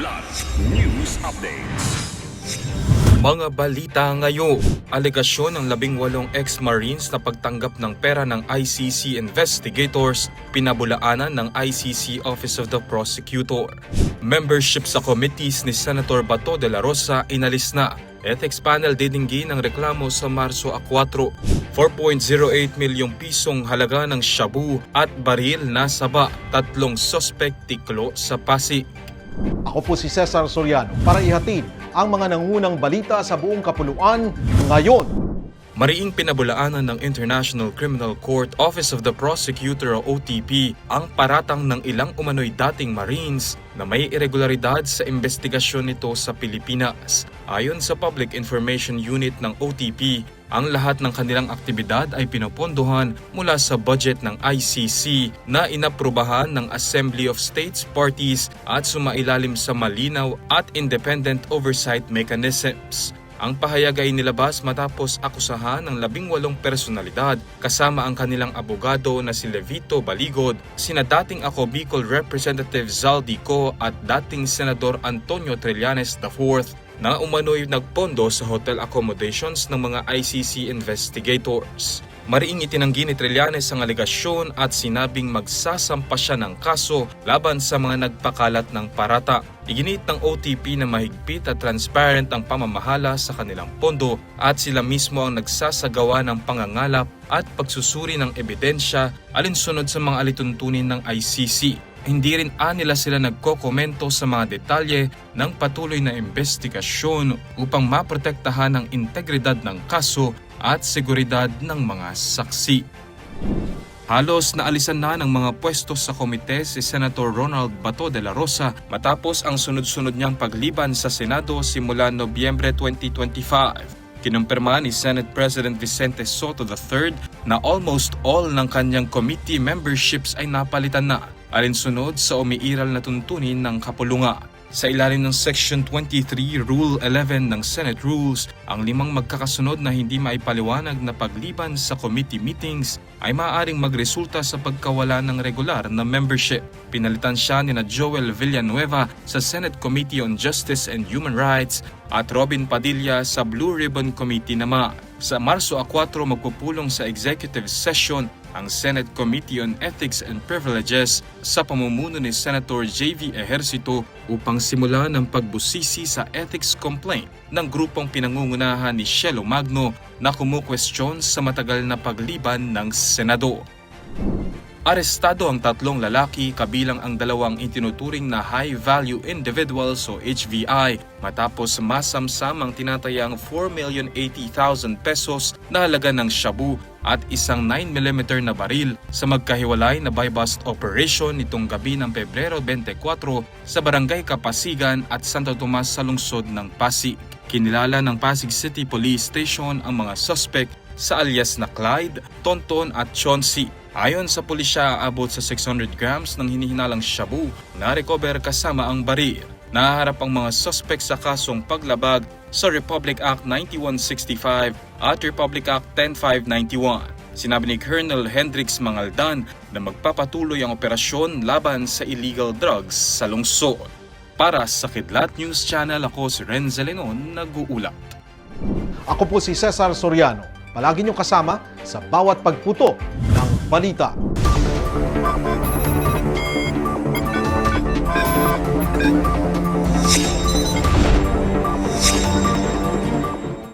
Kilat News Updates. Mga balita ngayon, alegasyon ng 18 ex-Marines na pagtanggap ng pera ng ICC investigators, pinabulaanan ng ICC Office of the Prosecutor. Membership sa committees ni Senator Bato de la Rosa inalis na. Ethics panel didinggi ng reklamo sa Marso 4. 4.08 milyong pisong halaga ng shabu at baril na saba, 3 sospek tiklo sa Pasig. Ako po si Cesar Soriano para ihatid ang mga nangunang balita sa buong kapuluan ngayon. Mariing pinabulaanan ng International Criminal Court Office of the Prosecutor o OTP ang paratang ng ilang umano'y dating Marines na may irregularidad sa investigasyon nito sa Pilipinas. Ayon sa Public Information Unit ng OTP, ang lahat ng kanilang aktibidad ay pinopondohan mula sa budget ng ICC na inaprubahan ng Assembly of States Parties at sumailalim sa malinaw at independent oversight mechanisms. Ang pahayag ay nilabas matapos akusahan ng 18 personalidad kasama ang kanilang abogado na si Levito Baligod, sina dating Ako Bicol Representative Zaldi Co at dating Senador Antonio Trillanes IV na umano'y nagpondo sa hotel accommodations ng mga ICC investigators. Mariing itinanggi ni Trillanes ang alegasyon at sinabing magsasampa siya ng kaso laban sa mga nagpakalat ng parata. Iginit ng OTP na mahigpit at transparent ang pamamahala sa kanilang pondo at sila mismo ang nagsasagawa ng pangangalap at pagsusuri ng ebidensya alinsunod sa mga alituntunin ng ICC. Hindi rin anila sila nagkokomento sa mga detalye ng patuloy na investigasyon upang maprotektahan ang integridad ng kaso at seguridad ng mga saksi. Halos naalisan na ng mga pwesto sa komite si Senator Ronald Bato de la Rosa matapos ang sunod-sunod niyang pagliban sa Senado simula Nobyembre 2025. Kinumpirma ni Senate President Vicente Soto III na almost all ng kanyang committee memberships ay napalitan na, alinsunod sa umiiral na tuntunin ng kapulungan. Sa ilalim ng Section 23 Rule 11 ng Senate Rules, ang 5 magkakasunod na hindi maipaliwanag na pagliban sa committee meetings ay maaaring magresulta sa pagkawala ng regular na membership. Pinalitan siya ni Joel Villanueva sa Senate Committee on Justice and Human Rights at Robin Padilla sa Blue Ribbon Committee naman. Sa Marso 4 magpupulong sa executive session ang Senate Committee on Ethics and Privileges sa pamumuno ni Senator J.V. Ejercito upang simulan ang pagbusisi sa ethics complaint ng grupong pinangungunahan ni Shelo Magno na kumukwestiyon sa matagal na pagliban ng Senado. Arestado ang 3 lalaki kabilang ang 2 itinuturing na high-value individuals o HVI matapos masamsamang tinatayang 4,080,000 pesos na halaga ng shabu at isang 9mm na baril sa magkahiwalay na buy-bust operation nitong gabi ng Pebrero 24 sa Barangay Kapasigan at Santo Tomas sa lungsod ng Pasig. Kinilala ng Pasig City Police Station ang mga suspect sa alias na Clyde, Tonton at Chauncey. Ayon sa pulisya, aabot sa 600 grams ng hinihinalang shabu na recover kasama ang baril. Nahaharap ang mga suspect sa kasong paglabag sa Republic Act 9165 at Republic Act 10591. Sinabi ni Colonel Hendrix Mangaldan na magpapatuloy ang operasyon laban sa illegal drugs sa lungsod. Para sa Kidlat News Channel, ako si Renzel Lenon, nag-uulat. Ako po si Cesar Soriano. Palagi niyong kasama sa bawat pagputo ng balita.